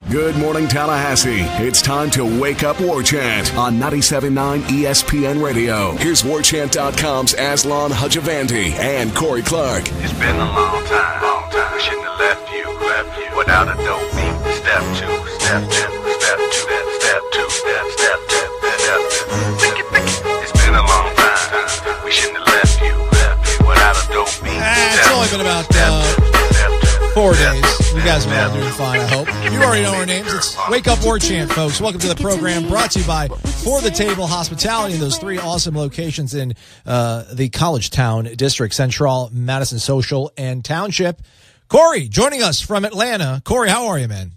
Good morning, Tallahassee. It's time to wake up War Chant on 97.9 ESPN Radio. Here's WarChant.com's Aslan Hajavandi and Corey Clark. It's been a long time. I shouldn't have left you without a dope beat. Step two, step two, step two, step two, step two, step two. It's been a long time. We shouldn't have left you without a dope beat. It's only been about 4 days. You guys are all doing fine, I hope. You already know our names. It's Wake Up War Chant, folks. Welcome to the program brought to you by For the Table Hospitality in those three awesome locations in the College Town District, Central, Madison Social, and Township. Corey, joining us from Atlanta. Corey, how are you, man?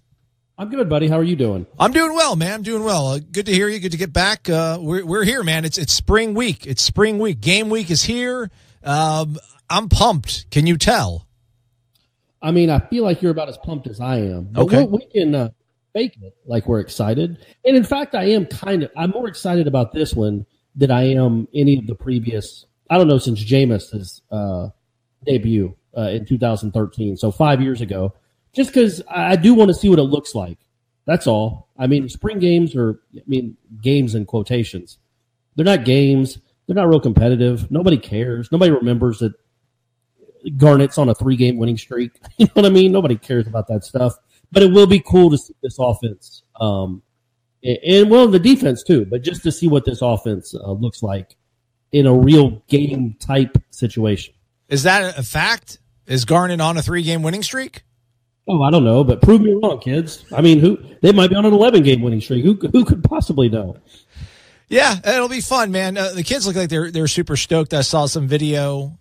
I'm good, buddy. How are you doing? I'm doing well, man. I'm doing well. Good to hear you. Good to get back. We're here, man. It's spring week. It's spring week. Game week is here. I'm pumped. Can you tell? I mean, I feel like you're about as pumped as I am. But okay. We can fake it like we're excited. And in fact, I'm more excited about this one than I am any of the previous, I don't know, since Jameis's debut in 2013. So 5 years ago, just because I do want to see what it looks like. That's all. I mean, spring games games in quotations. They're not games. They're not real competitive. Nobody cares. Nobody remembers that Garnett's on a 3-game winning streak. You know what I mean? Nobody cares about that stuff. But it will be cool to see this offense. And the defense too. But just to see what this offense looks like in a real game-type situation. Is that a fact? Is Garnett on a 3-game winning streak? Oh, I don't know. But prove me wrong, kids. I mean, they might be on an 11-game winning streak. Who could possibly know? Yeah, it'll be fun, man. The kids look like they're super stoked. I saw some video,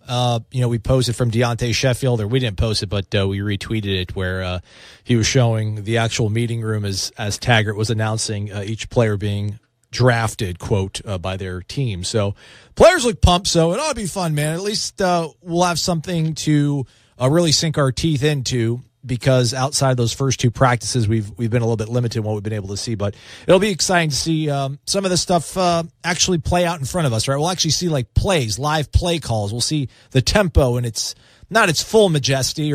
we posted from Deontay Sheffield, or we didn't post it, but we retweeted it, where he was showing the actual meeting room as Taggart was announcing each player being drafted, quote, by their team. So players look pumped, so it ought to be fun, man. At least we'll have something to really sink our teeth into, because outside those first two practices, we've been a little bit limited in what we've been able to see. But it'll be exciting to see some of this stuff actually play out in front of us, right? We'll actually see like plays, live play calls. We'll see the tempo, and it's not its full majesty,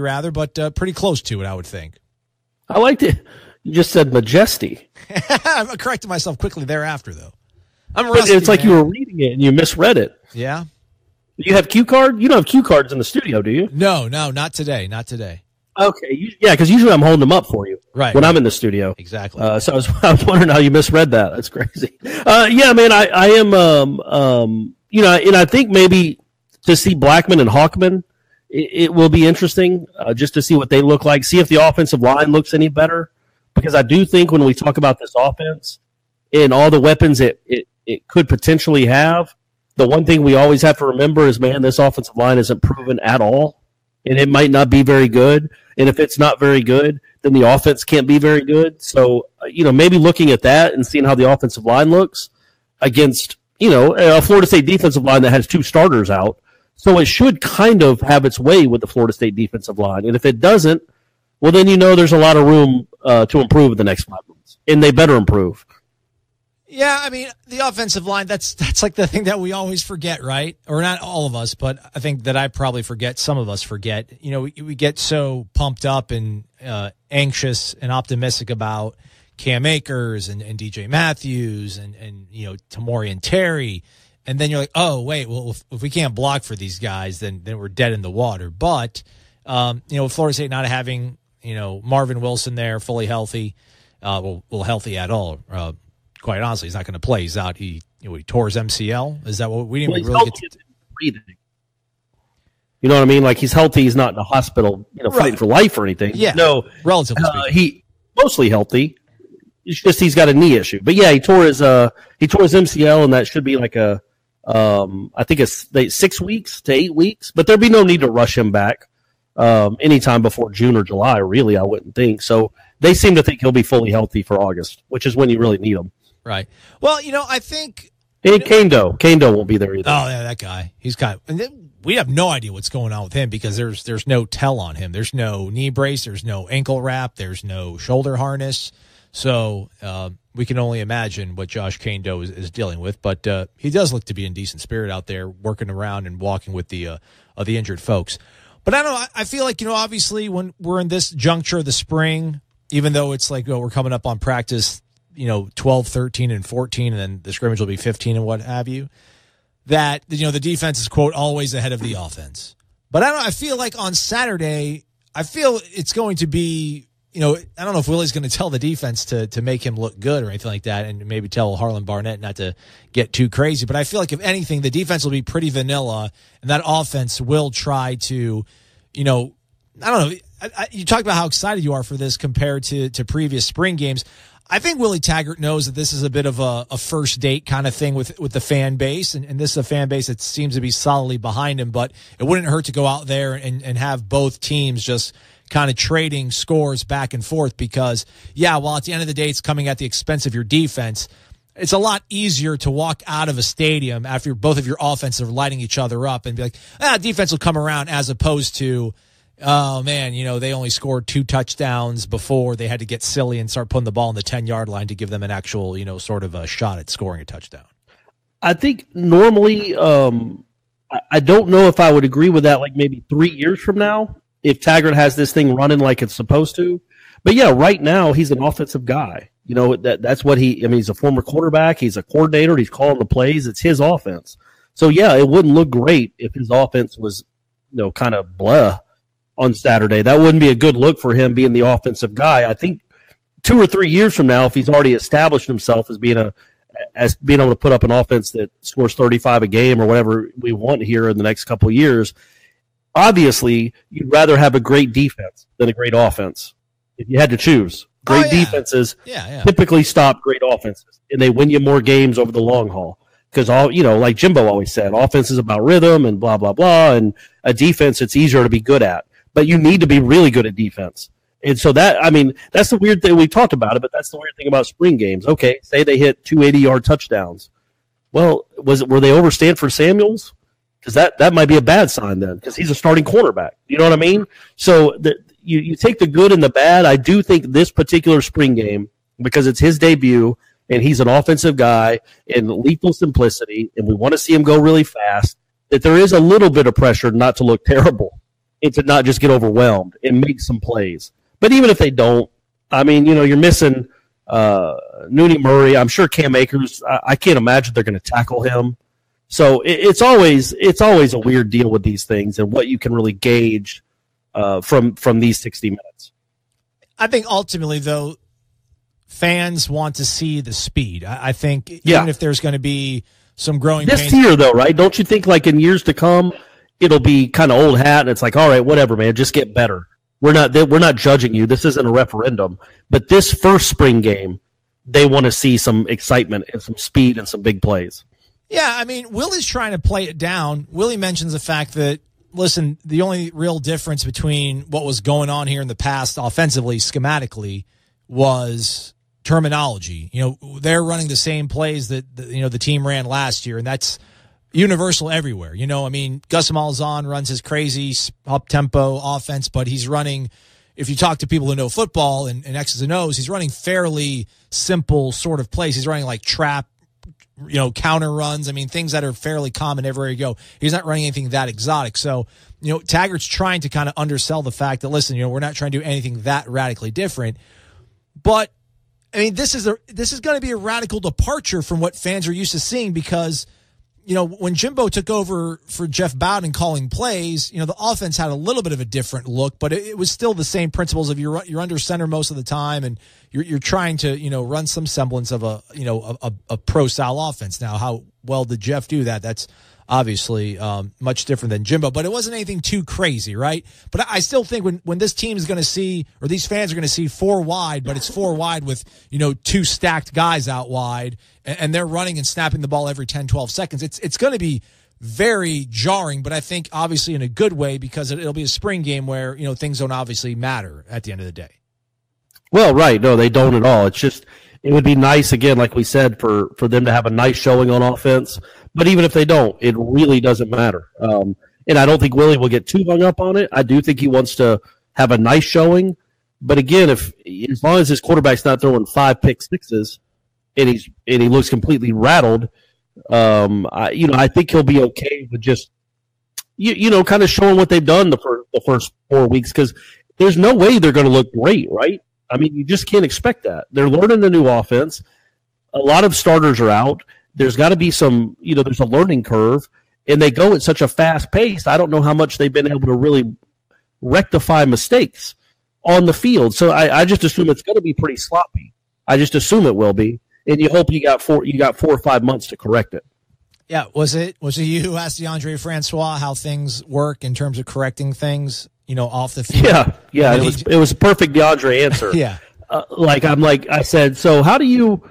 rather, but pretty close to it, I would think. I liked it. You just said majesty. I corrected myself quickly thereafter, though. I'm rusty, it's like, man. You were reading it and you misread it. Yeah. You have cue card? You don't have cue cards in the studio, do you? No, not today. Not today. Okay, because usually I'm holding them up for you, right? When I'm in the studio, exactly. So I was wondering how you misread that. That's crazy. Yeah, man, I am, and I think maybe to see Blackman and Hawkman, it will be interesting just to see what they look like. See if the offensive line looks any better, because I do think when we talk about this offense and all the weapons it could potentially have, the one thing we always have to remember is, man, this offensive line isn't proven at all. And it might not be very good. And if it's not very good, then the offense can't be very good. So, maybe looking at that and seeing how the offensive line looks against, a Florida State defensive line that has 2 starters out. So it should kind of have its way with the Florida State defensive line. And if it doesn't, well, then there's a lot of room to improve in the next 5 months. And they better improve. Yeah, I mean, the offensive line, that's like the thing that we always forget, right? Or not all of us, but I think that I probably forget, some of us forget. We get so pumped up and anxious and optimistic about Cam Akers and DJ Matthews and Tamori and Terry. And then you're like, oh, wait, well, if we can't block for these guys, then we're dead in the water. But, Florida State not having, Marvin Wilson there fully healthy, healthy at all, quite honestly, he's not going to play. He's out. He tore his MCL. Is that what we didn't really get to? Breathing. You know what I mean? Like, he's healthy. He's not in a hospital, fighting for life or anything. Yeah. No, relatively speaking. He mostly healthy. It's just he's got a knee issue. But yeah, he tore his MCL, and that should be like I think it's 6 weeks to 8 weeks. But there'd be no need to rush him back anytime before June or July. Really, I wouldn't think so. They seem to think he'll be fully healthy for August, which is when you really need him. Right. Well, I think. And Kando won't be there either. Oh, yeah, that guy. He's got. And then we have no idea what's going on with him, because there's no tell on him. There's no knee brace. There's no ankle wrap. There's no shoulder harness. So we can only imagine what Josh Kando is dealing with. But he does look to be in decent spirit out there, working around and walking with the injured folks. But I don't know. I feel like, obviously when we're in this juncture of the spring, even though it's like, we're coming up on practice, 12, 13, and 14, and then the scrimmage will be 15 and what have you, that, the defense is, quote, always ahead of the offense. But I feel like on Saturday, it's going to be, I don't know if Willie's going to tell the defense to make him look good or anything like that, and maybe tell Harlan Barnett not to get too crazy. But I feel like if anything, the defense will be pretty vanilla, and that offense will try to, I don't know. You talked about how excited you are for this compared to previous spring games. I think Willie Taggart knows that this is a bit of a first date kind of thing with the fan base, and this is a fan base that seems to be solidly behind him, but it wouldn't hurt to go out there and have both teams just kind of trading scores back and forth because, while at the end of the day it's coming at the expense of your defense, it's a lot easier to walk out of a stadium after both of your offenses are lighting each other up and be like, defense will come around, as opposed to, oh, man, they only scored 2 touchdowns before they had to get silly and start putting the ball on the 10-yard line to give them an actual, sort of a shot at scoring a touchdown. I think normally, I don't know if I would agree with that like maybe 3 years from now, if Taggart has this thing running like it's supposed to. But, right now he's an offensive guy. That's what he's a former quarterback. He's a coordinator. He's calling the plays. It's his offense. So, it wouldn't look great if his offense was, kind of blah on Saturday. That wouldn't be a good look for him being the offensive guy. I think 2 or 3 years from now, if he's already established himself as being able to put up an offense that scores 35 a game or whatever we want here in the next couple of years, obviously you'd rather have a great defense than a great offense. If you had to choose, great defenses typically stop great offenses, and they win you more games over the long haul. Because like Jimbo always said, offense is about rhythm and blah, blah, blah, and a defense it's easier to be good at. But you need to be really good at defense. And so that's the weird thing. We talked about it, but that's the weird thing about spring games. Okay, say they hit 2 80-yard touchdowns. Well, were they over Stanford Samuels? Because that might be a bad sign then, because he's a starting cornerback. You know what I mean? So you take the good and the bad. I do think this particular spring game, because it's his debut, and he's an offensive guy in lethal simplicity, and we want to see him go really fast, that there is a little bit of pressure not to look terrible and to not just get overwhelmed and make some plays. But even if they don't, you're missing Nooney Murray. I'm sure Cam Akers, I can't imagine they're going to tackle him. So it's always a weird deal with these things and what you can really gauge from these 60 minutes. I think ultimately, though, fans want to see the speed. I think even if there's going to be some growing pains. This year, though, right? Don't you think like in years to come, it'll be kind of old hat and it's like, all right, whatever, man, just get better. We're not judging you. This isn't a referendum. But this first spring game, they want to see some excitement and some speed and some big plays. Yeah, Willie's trying to play it down. Willie mentions the fact that, listen, the only real difference between what was going on here in the past offensively, schematically, was terminology. They're running the same plays that the team ran last year, and that's universal everywhere. Gus Malzahn runs his crazy up-tempo offense, but he's running, if you talk to people who know football and X's and O's, he's running fairly simple sort of plays. He's running like trap, counter runs. Things that are fairly common everywhere you go. He's not running anything that exotic. So, Taggart's trying to kind of undersell the fact that, listen, we're not trying to do anything that radically different. But, this is going to be a radical departure from what fans are used to seeing because, when Jimbo took over for Jeff Bowden calling plays, the offense had a little bit of a different look, but it was still the same principles of you're under center most of the time, and you're trying to run some semblance of a pro style offense. Now, how well did Jeff do that? That's obviously much different than Jimbo, but it wasn't anything too crazy, right? But I still think when this team is going to see, or these fans are going to see 4 wide, but it's 4 wide with 2 stacked guys out wide, and they're running and snapping the ball every 10, 12 seconds. It's going to be very jarring, but I think obviously in a good way because it'll be a spring game where things don't obviously matter at the end of the day. Well, right. No, they don't at all. It's just it would be nice, again, like we said, for them to have a nice showing on offense. But even if they don't, it really doesn't matter. And I don't think Willie will get too hung up on it. I do think he wants to have a nice showing. But again, as long as his quarterback's not throwing 5 pick sixes and he looks completely rattled, I think he'll be okay with just kind of showing what they've done the first 4 weeks because there's no way they're going to look great, right? I mean, you just can't expect that. They're learning the new offense. A lot of starters are out. There's got to be some, there's a learning curve, and they go at such a fast pace. I don't know how much they've been able to really rectify mistakes on the field. So I just assume it's going to be pretty sloppy. I just assume it will be, and you hope you got 4 or 5 months to correct it. Yeah, was it you who asked DeAndre Francois how things work in terms of correcting things, off the field? Yeah, it was a perfect DeAndre answer. Yeah, I said, so how do you?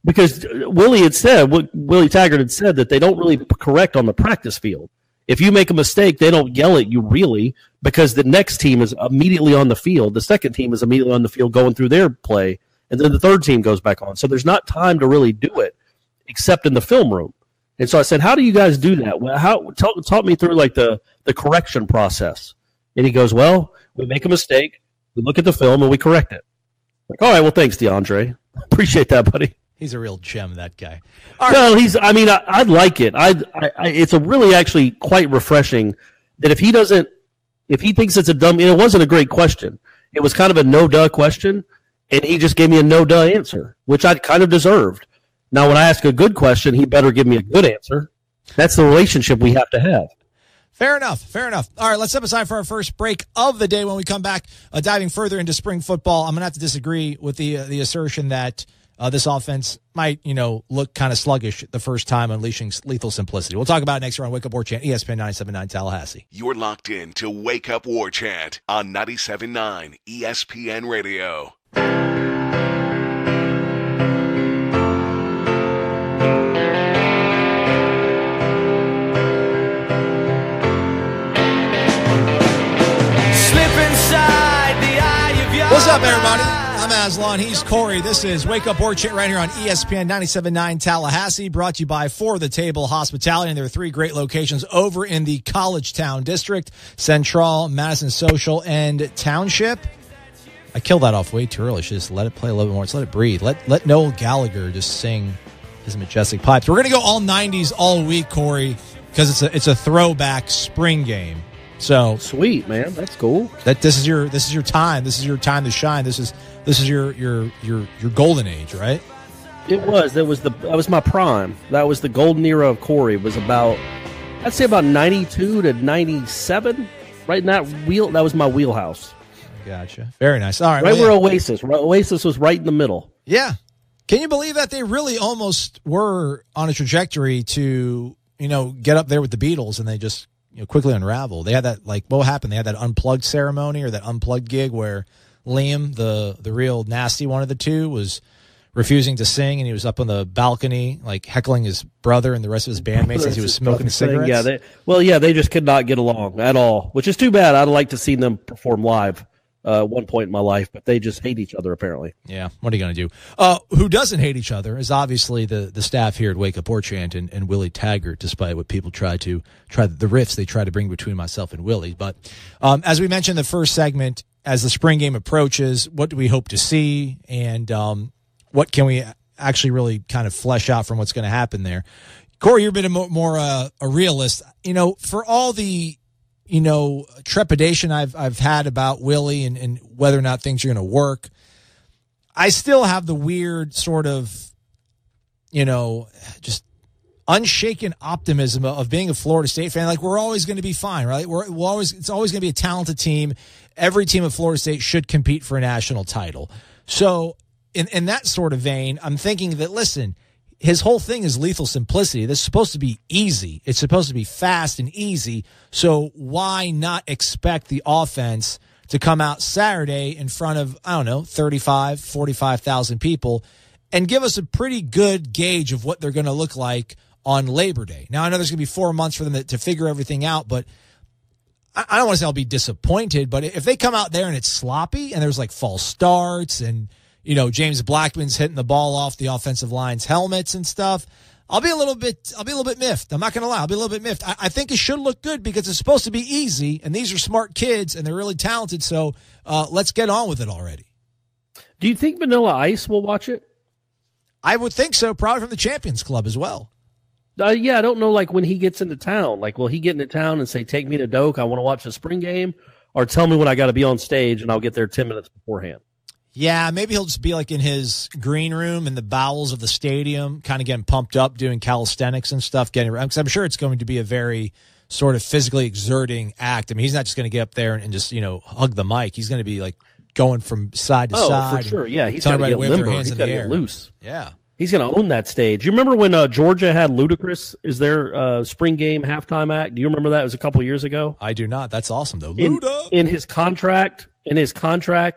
Because Willie Taggart had said that they don't really correct on the practice field. If you make a mistake, they don't yell at you really, because the next team is immediately on the field. The second team is immediately on the field going through their play, and then the third team goes back on. So there's not time to really do it except in the film room. And so I said, how do you guys do that? Well, talk me through like the correction process. And he goes, well, we make a mistake, we look at the film, and we correct it. Like, all right, well, thanks, DeAndre. Appreciate that, buddy. He's a real gem, that guy. No, I'd like it. It's a really actually quite refreshing that if he thinks it's a dumb, it wasn't a great question. It was kind of a no-duh question, and he just gave me a no-duh answer, which I kind of deserved. Now, when I ask a good question, he better give me a good answer. That's the relationship we have to have. Fair enough. All right, let's step aside for our first break of the day. When we come back, diving further into spring football, I'm going to have to disagree with the assertion that this offense might, look kind of sluggish the first time unleashing lethal simplicity. We'll talk about it next year on Wake Up War Chant, ESPN 97.9 Tallahassee. You're locked in to Wake Up War Chant on 97.9 ESPN Radio. What's up, everybody? I'm Aslan. He's Corey. This is Wake Up War Chant right here on ESPN 97.9 Tallahassee, brought to you by For the Table Hospitality. And there are 3 great locations over in the College Town District: Central, Madison Social, and Township. I killed that off way too early. Should just let it play a little bit more. Just let it breathe. Let Noel Gallagher just sing his majestic pipes. We're going to go all 90s all week, Corey, because it's a throwback spring game. So sweet, man. That's cool. This is your time. This is your time to shine. This is your golden age, right? It was. That was my prime. That was the golden era of Corey. It was I'd say about 92 to 97. Right in that that was my wheelhouse. Gotcha. Very nice. All right. Right where Oasis. Oasis was right in the middle. Yeah. Can you believe that they really almost were on a trajectory to, get up there with the Beatles, and they just quickly unravel. They had that, what happened? They had that unplugged ceremony or that unplugged gig where Liam, the real nasty one of the two, was refusing to sing, and he was up on the balcony, heckling his brother and the rest of his bandmates as he was smoking cigarettes. They just could not get along at all, which is too bad. I'd like to see them perform live at one point in my life, but they just hate each other apparently. Yeah, what are you going to do? Who doesn't hate each other is obviously the staff here at Wake Up War Chant and Willie Taggart, despite what people try the riffs they try to bring between myself and Willie. But as we mentioned in the first segment, as the spring game approaches, what do we hope to see, and what can we actually really kind of flesh out from what's going to happen there? Corey, you've been more a realist. For all the trepidation I've had about Willie and whether or not things are going to work, I still have the weird sort of, just unshaken optimism of being a Florida State fan. We're always going to be fine, right? It's always going to be a talented team. Every team at Florida State should compete for a national title. So in that sort of vein, I'm thinking that, listen, his whole thing is lethal simplicity. This is supposed to be easy. It's supposed to be fast and easy. So why not expect the offense to come out Saturday in front of, 45,000 people and give us a pretty good gauge of what they're going to look like on Labor Day. Now, I know there's going to be 4 months for them to figure everything out, but I don't want to say I'll be disappointed, but if they come out there and it's sloppy and there's false starts and James Blackman's hitting the ball off the offensive line's helmets and stuff, I'll be a little bit miffed. I'm not going to lie. I'll be a little bit miffed. I think it should look good because it's supposed to be easy, and these are smart kids, and they're really talented, so let's get on with it already. Do you think Vanilla Ice will watch it? I would think so, probably from the Champions Club as well. Yeah, I don't know, when he gets into town. Will he get into town and say, take me to Doak, I want to watch the spring game, or tell me when I got to be on stage, and I'll get there 10 minutes beforehand? Yeah, maybe he'll just be like in his green room in the bowels of the stadium, kind of getting pumped up, doing calisthenics and stuff, getting around. Because I'm sure it's going to be a very sort of physically exerting act. I mean, he's not just going to get up there and just, hug the mic. He's going to be like going from side to side. Oh, for sure. Yeah, he's got got to get limber. He's got to get loose. Yeah. He's going to own that stage. You remember when Georgia had Ludacris as their spring game halftime act? Do you remember that? It was a couple years ago. I do not. That's awesome, though. In his contract,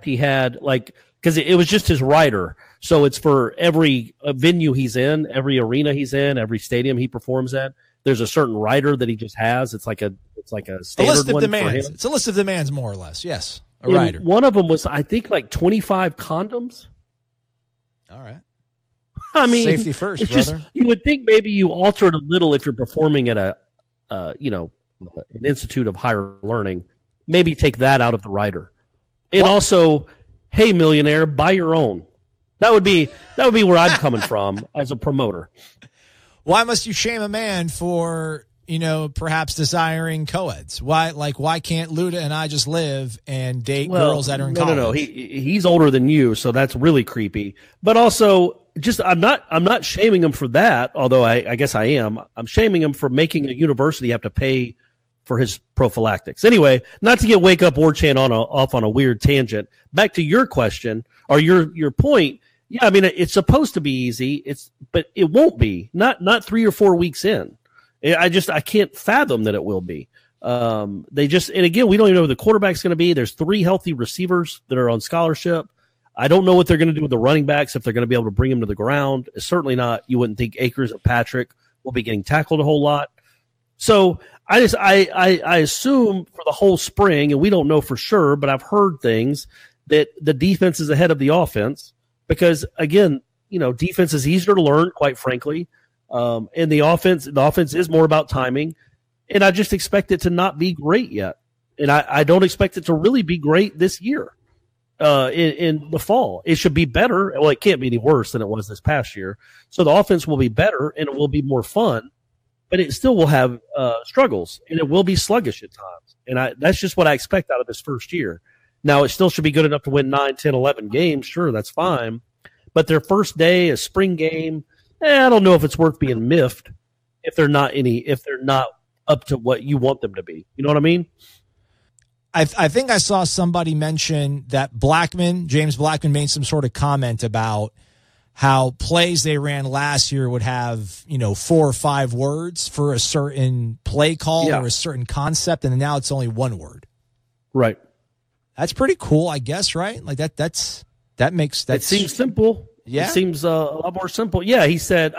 he had because it was just his rider. So it's for every venue he's in, every arena he's in, every stadium he performs at. There's a certain rider that he just has. It's like a standard list of one demands. for him. It's a list of demands, more or less. Yes, a rider. One of them was, I think, like 25 condoms. All right. I mean, safety first, it's brother. Just, you would think maybe you alter it a little if you're performing at an institute of higher learning. Maybe take that out of the rider, and also, hey, millionaire, buy your own. That would be where I'm coming from as a promoter. Why must you shame a man for perhaps desiring co-eds? Why can't Luda and I just live and date girls that are in college? No. He's older than you, so that's really creepy. But also, I'm not shaming him for that, although I guess I am. I'm shaming him for making a university have to pay for his prophylactics. Anyway, not to get Wake Up War Chant off on a weird tangent. Back to your question or your point. Yeah, I mean, it's supposed to be easy. But it won't be. Not 3 or 4 weeks in. I can't fathom that it will be. And again, we don't even know who the quarterback's going to be. There's 3 healthy receivers that are on scholarship. I don't know what they're going to do with the running backs, if they're going to be able to bring them to the ground. It's certainly not. You wouldn't think Akers and Patrick will be getting tackled a whole lot. So I assume for the whole spring, and we don't know for sure, but I've heard things that the defense is ahead of the offense because, again, defense is easier to learn, quite frankly. And the offense is more about timing. And I just expect it to not be great yet. And I don't expect it to really be great this year in the fall. It should be better. Well, it can't be any worse than it was this past year. So the offense will be better and it will be more fun, but it still will have struggles and it will be sluggish at times. And that's just what I expect out of this first year. Now, it still should be good enough to win 9, 10, 11 games. Sure, that's fine. But their first day, a spring game, I don't know if it's worth being miffed if they're not up to what you want them to be. You know what I mean? I think I saw somebody mention that James Blackman made some sort of comment about how plays they ran last year would have, 4 or 5 words for a certain play call or a certain concept, and now it's only 1 word. Right. That's pretty cool, I guess, right? Like that makes that. It seems simple. Yeah. It seems a lot more simple. Yeah, he said,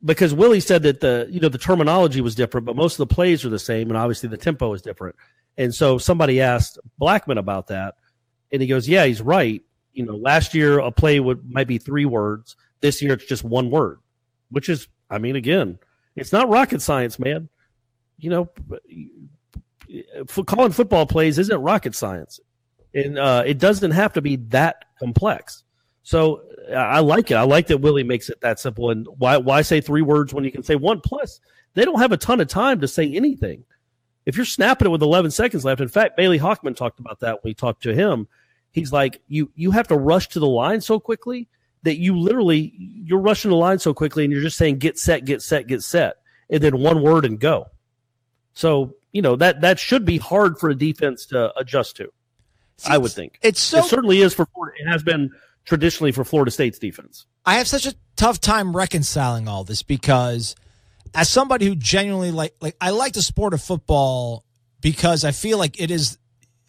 because Willie said that the terminology was different, but most of the plays are the same, and obviously the tempo is different. And so somebody asked Blackman about that, and he goes, yeah, he's right. Last year a play might be 3 words. This year it's just 1 word, which is, I mean, again, it's not rocket science, man. Calling football plays isn't rocket science. And it doesn't have to be that complex. So I like it. I like that Willie makes it that simple. And why say 3 words when you can say 1? Plus, they don't have a ton of time to say anything. If you're snapping it with 11 seconds left, in fact, Bailey Hockman talked about that when we talked to him. He's like, you have to rush to the line so quickly that you're rushing the line so quickly and you're just saying get set, get set, get set, and then 1 word and go. So, that should be hard for a defense to adjust to, I would think. It certainly is for Florida. It has been traditionally for Florida State's defense. I have such a tough time reconciling all this because as somebody who genuinely I like the sport of football because I feel like it's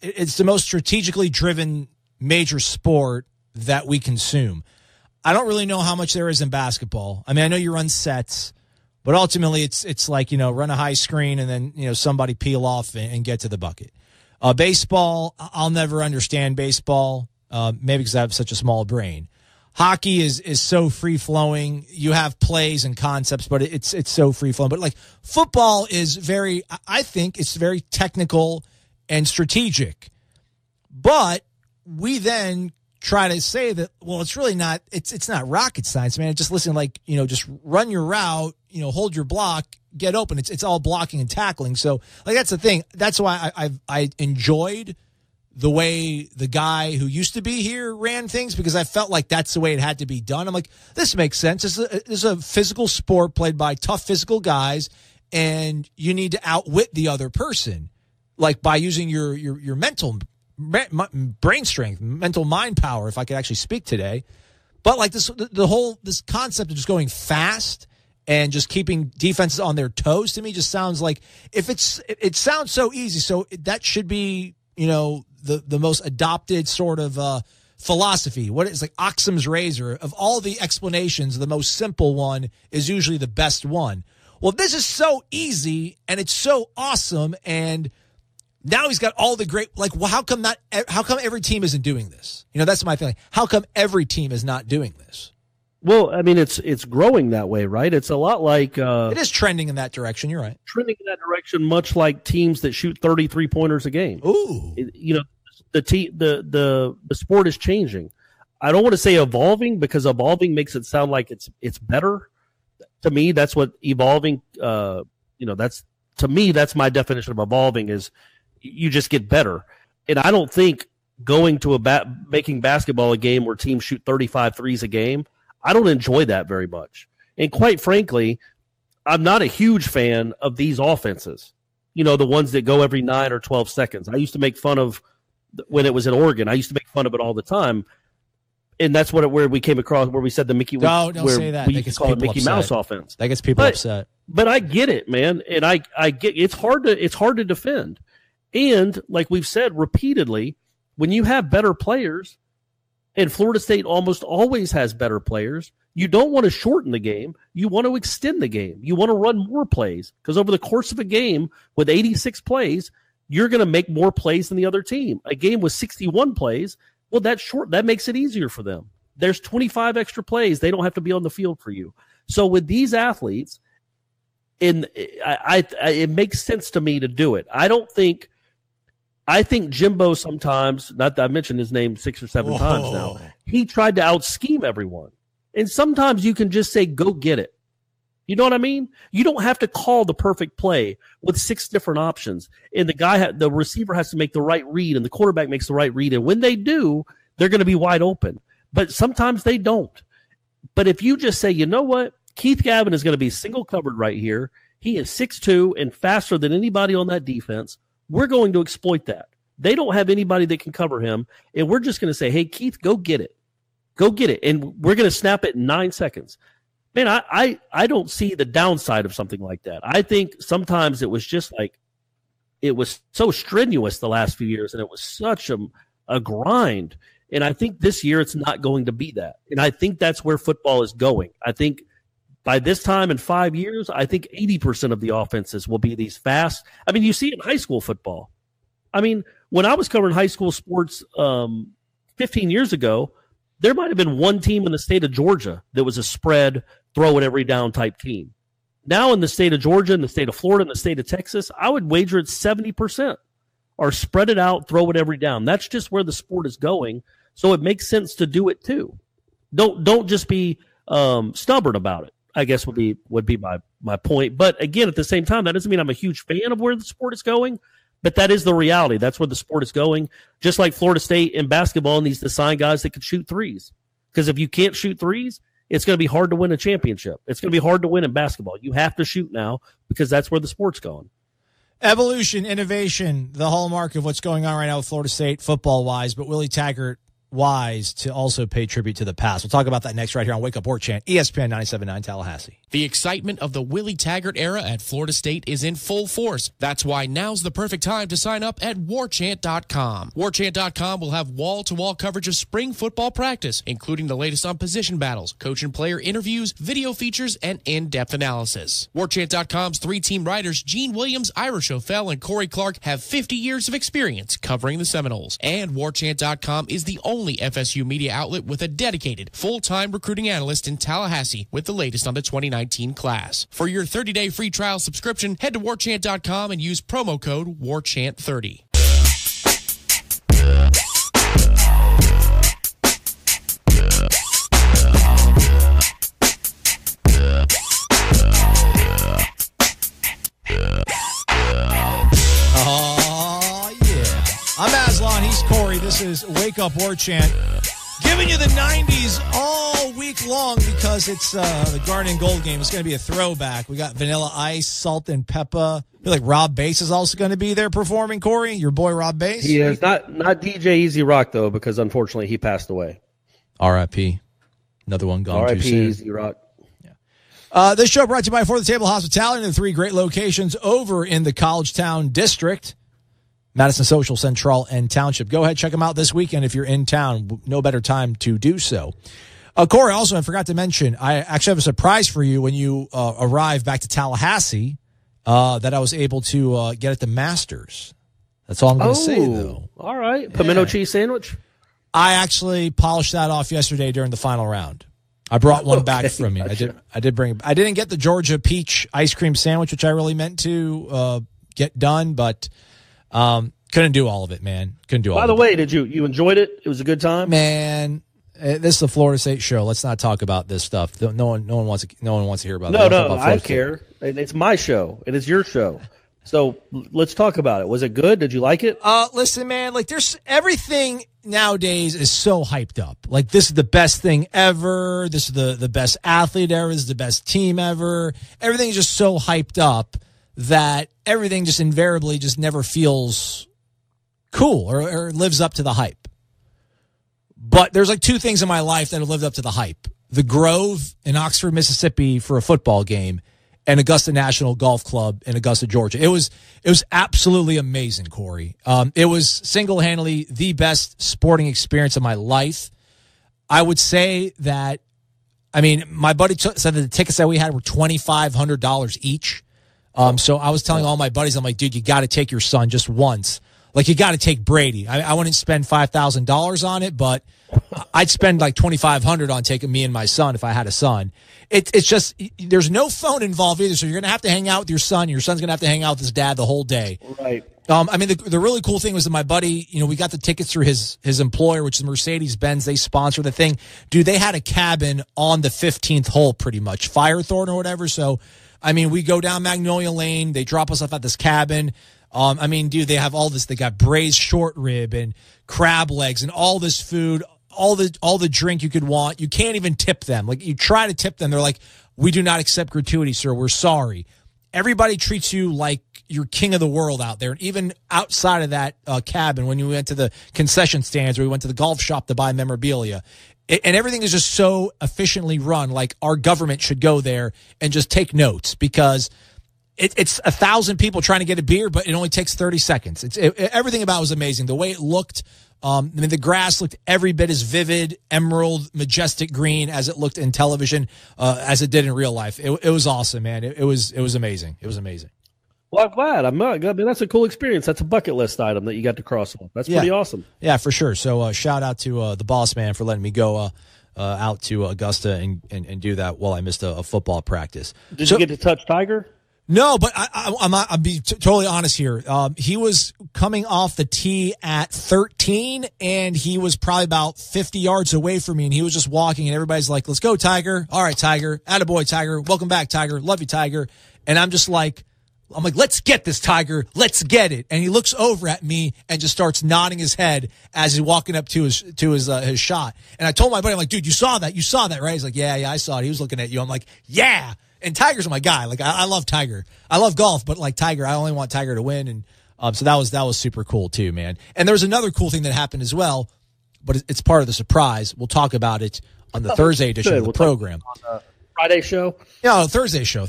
the most strategically driven major sport that we consume. I don't really know how much there is in basketball. I mean, I know you run sets, but ultimately it's like, run a high screen and then, somebody peel off and get to the bucket. Baseball, I'll never understand baseball. Maybe because I have such a small brain. Hockey is so free flowing. You have plays and concepts, but it's so free flowing. But football is I think it's very technical and strategic. But we then try to say that, well, it's really not. It's not rocket science, man. Just listen, just run your route, hold your block, get open. It's all blocking and tackling. So that's the thing. That's why I enjoyed the way the guy who used to be here ran things, because I felt like that's the way it had to be done. I'm like, this makes sense. This is a physical sport played by tough physical guys, and you need to outwit the other person, like by using your mental brain strength, mental mind power, if I could actually speak today. But like this concept of just going fast and just keeping defenses on their toes, to me just sounds like, it sounds so easy. So that should be, the most adopted sort of philosophy. What is like Occam's razor of all the explanations, the most simple one is usually the best one. Well, this is so easy and it's so awesome, and now he's got all the great, like, well, how come every team isn't doing this? That's my feeling. How come every team is not doing this? Well, I mean, it's growing that way, right? It's a lot like it is trending in that direction. You're right. Trending in that direction, much like teams that shoot 33 pointers a game. Ooh, the sport is changing. I don't want to say evolving, because evolving makes it sound like it's better. To me, that's what evolving. That's my definition of evolving, is you just get better. And I don't think going to making basketball a game where teams shoot 35 threes a game, I don't enjoy that very much. And quite frankly, I'm not a huge fan of these offenses. The ones that go every 9 or 12 seconds. I used to make fun of, when it was in Oregon, I used to make fun of it all the time. And that's where we came across, where we said the Mickey, don't say that. We call it Mickey Mouse offense. That gets people upset. But I get it, man. And I get, it's hard to defend. And like we've said repeatedly, when you have better players, and Florida State almost always has better players, you don't want to shorten the game. You want to extend the game. You want to run more plays, because over the course of a game with 86 plays, you're going to make more plays than the other team. A game with 61 plays, well, that makes it easier for them. There's 25 extra plays. They don't have to be on the field for you. So with these athletes, it makes sense to me to do it. I think Jimbo sometimes, not that I mentioned his name 6 or 7 times now, he tried to out-scheme everyone. And sometimes you can just say, go get it. You know what I mean? You don't have to call the perfect play with 6 different options. And the receiver has to make the right read, and the quarterback makes the right read. And when they do, they're going to be wide open. But sometimes they don't. But if you just say, you know what? Keith Gavin is going to be single covered right here. He is 6'2" and faster than anybody on that defense. We're going to exploit that. They don't have anybody that can cover him, and we're just going to say, hey, Keith, go get it. Go get it. And we're going to snap it in 9 seconds. Man, I don't see the downside of something like that. I think sometimes it was just like, it was so strenuous the last few years, and it was such a grind. And I think this year it's not going to be that. And I think that's where football is going. I think by this time in 5 years, I think 80% of the offenses will be these fast. I mean, you see it in high school football. I mean, when I was covering high school sports 15 years ago, there might have been one team in the state of Georgia that was a spread, throw it every down type team. Now in the state of Georgia, in the state of Florida, in the state of Texas, I would wager it's 70% are spread it out, throw it every down. That's just where the sport is going. So it makes sense to do it too. Don't just be stubborn about it, I guess would be my point. But again, at the same time, that doesn't mean I'm a huge fan of where the sport is going, but that is the reality. That's where the sport is going. Just like Florida State in basketball needs to sign guys that can shoot threes. Because if you can't shoot threes, it's going to be hard to win a championship. It's going to be hard to win in basketball. You have to shoot now because that's where the sport's going. Evolution, innovation, the hallmark of what's going on right now with Florida State football-wise, but Willie Taggart wise to also pay tribute to the past. We'll talk about that next right here on Wake Up War Chant, ESPN 97.9 Tallahassee. The excitement of the Willie Taggart era at Florida State is in full force. That's why now's the perfect time to sign up at warchant.com. Warchant.com will have wall-to-wall coverage of spring football practice, including the latest on position battles, coach and player interviews, video features, and in-depth analysis. Warchant.com's 3-team writers Gene Williams, Ira Schofel, and Corey Clark have 50 years of experience covering the Seminoles. And Warchant.com is the only FSU media outlet with a dedicated full-time recruiting analyst in Tallahassee with the latest on the 2019 class. For your 30-day free trial subscription, head to warchant.com and use promo code WARCHANT30. Oh, yeah. I'm Aslan. He's Corey. This is Wake Up War Chant. Giving you the 90s all week long because it's the Garden and Gold game. It's going to be a throwback. We got Vanilla Ice, Salt and Peppa. I feel like Rob Bass is also going to be there performing, Corey. Your boy Rob Bass. He is not DJ Easy Rock, though, because unfortunately he passed away. R.I.P. Another one gone too soon. R.I.P. Easy Rock. This show brought to you by For the Table Hospitality and the 3 great locations over in the College Town District. Madison Social, Central, and Township. Go ahead, check them out this weekend if you're in town. No better time to do so. Corey, also, I forgot to mention, I actually have a surprise for you when you arrive back to Tallahassee that I was able to get at the Masters. That's all I'm going to say, though. All right. Pimento cheese sandwich? I actually polished that off yesterday during the final round. I brought one back from me. Gotcha. I did bring. I didn't get the Georgia peach ice cream sandwich, which I really meant to get done, but couldn't do all of it, man. Couldn't do all. By the way, did you enjoyed it? It was a good time, man. This is a Florida State show. Let's not talk about this stuff. No one wants to hear about. No, I care. It's my show. It is your show. So let's talk about it. Was it good? Did you like it? Listen, man, like there's everything nowadays is so hyped up. Like this is the best thing ever. This is the best athlete ever. This is the best team ever. Everything is just so hyped up that everything just invariably just never feels cool or lives up to the hype. But there's like 2 things in my life that have lived up to the hype. The Grove in Oxford, Mississippi for a football game, and Augusta National Golf Club in Augusta, Georgia. It was absolutely amazing, Corey. It was single-handedly the best sporting experience of my life. I would say that, I mean, my buddy said that the tickets that we had were $2,500 each. So I was telling all my buddies, I'm like, dude, you got to take your son just once. Like, you got to take Brady. I wouldn't spend $5,000 on it, but I'd spend like $2,500 on taking me and my son if I had a son. It's just, there's no phone involved either, so you're going to have to hang out with your son. Your son's going to have to hang out with his dad the whole day. Right. I mean, the really cool thing was that my buddy, we got the tickets through his employer, which is Mercedes-Benz. They sponsor the thing. Dude, they had a cabin on the 15th hole pretty much, Firethorn or whatever. So, I mean, we go down Magnolia Lane. They drop us off at this cabin. I mean, dude, they have all this. They got braised short rib and crab legs and all this food, all the drink you could want. You can't even tip them. Like, you try to tip them, they're like, we do not accept gratuity, sir. We're sorry. Everybody treats you like you're king of the world out there. And even outside of that cabin, when you went to the concession stands or we went to the golf shop to buy memorabilia, and everything is just so efficiently run. Like, our government should go there and just take notes because it's 1,000 people trying to get a beer, but it only takes 30 seconds. Everything about it was amazing. The way it looked, I mean, the grass looked every bit as vivid, emerald, majestic green as it looked in television, as it did in real life. It was awesome, man. It was amazing. It was amazing. Well, I'm glad. I mean, that's a cool experience. That's a bucket list item that you got to cross off. That's pretty awesome. Yeah, for sure. So shout out to the boss man for letting me go out to Augusta and do that while I missed a football practice. Did you get to touch Tiger? No, but I'll be totally honest here. He was coming off the tee at 13, and he was probably about 50 yards away from me, and he was just walking, and everybody's like, let's go, Tiger. All right, Tiger. Attaboy, Tiger. Welcome back, Tiger. Love you, Tiger. And I'm like, let's get this, Tiger. Let's get it. And he looks over at me and just starts nodding his head as he's walking up to his shot. And I told my buddy, I'm like, dude, you saw that, right? He's like, yeah, I saw it. He was looking at you. I'm like, yeah. And Tiger's my guy. Like, I love Tiger. I love golf, but like Tiger, I only want Tiger to win. And so that was super cool too, man. And there's another cool thing that happened as well, but it's part of the surprise. We'll talk about it on the Thursday edition of the program. On the Friday show? No, Thursday show.